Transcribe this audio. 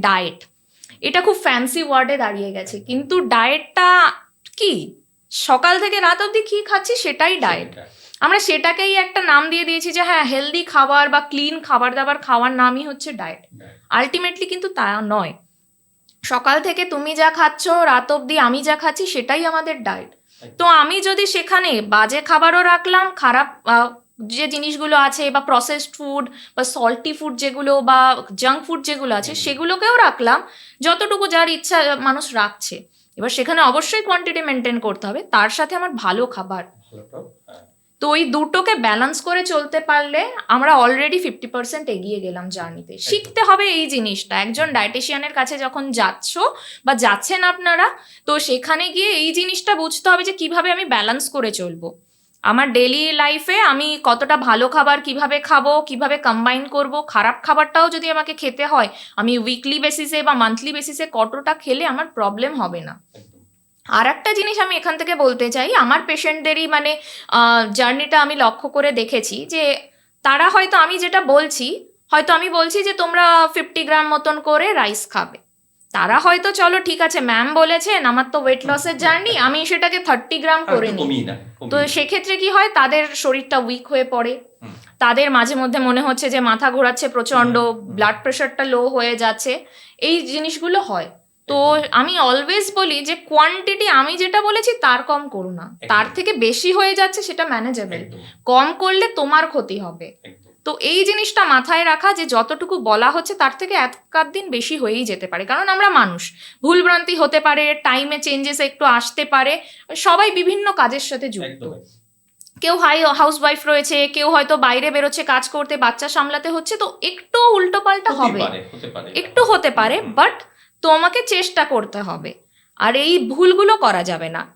Diet, এটা খুব fancy ওয়ার্ডে দাঁড়িয়ে গেছে, কিন্তু ডায়েটটা কি? সকাল থেকে রাত অবধি কি খাচ্ছি সেটাই ডায়েট। আমরা সেটাকেই একটা নাম দিয়ে দিয়েছি যে হ্যাঁ হেলদি খাবার বা ক্লিন খাবার দাবার খাওয়ার নামই হচ্ছে ডায়েট। আলটিমেটলি কিন্তু তা নয়। সকাল থেকে তুমি যা খাচ্ছ রাত অবধি আমি যা খাচ্ছি সেটাই আমাদের ডায়েট। তো আমি যদি সেখানে বাজে খাবারও রাখলাম, খারাপ যে জিনিসগুলো আছে বা প্রসেসড ফুড বা সল্টি ফুড যেগুলো বা জাঙ্ক ফুড যেগুলো আছে সেগুলোকেও রাখলাম, যতটুকু যার ইচ্ছা মানুষ রাখছে। এবার সেখানে অবশ্যই কোয়ান্টিটি মেনটেন করতে হবে, তার সাথে আমার ভালো খাবার। তো ওই দুটোকে ব্যালেন্স করে চলতে পারলে আমরা অলরেডি 50% এগিয়ে গেলাম জার্নিতে। শিখতে হবে এই জিনিসটা। একজন ডায়েটিশিয়ানের কাছে যখন যাচ্ছ বা যাচ্ছেন আপনারা, তো সেখানে গিয়ে এই জিনিসটা বুঝতে হবে যে কিভাবে আমি ব্যালেন্স করে চলবো। আমার ডেলি লাইফে আমি কতটা ভালো খাবার কিভাবে খাবো, কিভাবে কম্বাইন করব, খারাপ খাবারটাও যদি আমাকে খেতে হয় আমি উইকলি বেসিসে বা মান্থলি বেসিসে কতটা খেলে আমার প্রবলেম হবে না। আর একটা জিনিস আমি এখান থেকে বলতে চাই, আমার পেশেন্টদেরই মানে জার্নিটা আমি লক্ষ্য করে দেখেছি যে তারা হয়তো আমি যেটা বলছি, হয়তো আমি বলছি যে তোমরা 50 গ্রাম মতন করে রাইস খাবে, তারা হয়তো চলো ঠিক আছে ম্যাম বলেছেন আমার তো ওয়েট লসের জার্নি, আমি সেটাকে 30 গ্রাম করে নিই। তো সেক্ষেত্রে কি হয়, তাদের শরীরটা উইক হয়ে পড়ে, তাদের মাঝে মধ্যে মনে হচ্ছে যে মাথা ঘোরাচ্ছে প্রচন্ড, ব্লাড প্রেশারটা লো হয়ে যাচ্ছে, এই জিনিসগুলো হয়। তো আমি অলওয়েজ বলি যে কোয়ান্টিটি আমি যেটা বলেছি তার কম করো না, তার থেকে বেশি হয়ে যাচ্ছে সেটা ম্যানেজেবল, কম করলে তোমার ক্ষতি হবে। তো এই জিনিসটা মাথায় রাখা যে যতটুকু বলা হচ্ছে তার থেকে এক আধ দিন বেশি হয়েই যেতে পারে, কারণ আমরা মানুষ, ভুলভ্রান্তি হতে পারে, টাইমে চেঞ্জেস একটু আসতে পারে, সবাই বিভিন্ন কাজের সাথে যুক্ত। কেউ হাউসওয়াইফ রয়েছে, কেউ হয়তো বাইরে বেরোচ্ছে কাজ করতে, বাচ্চা সামলাতে হচ্ছে, তো একটু উল্টো পাল্টা হবে, একটু হতে পারে, বাট তোমাকে চেষ্টা করতে হবে। আর এই ভুলগুলো করা যাবে না।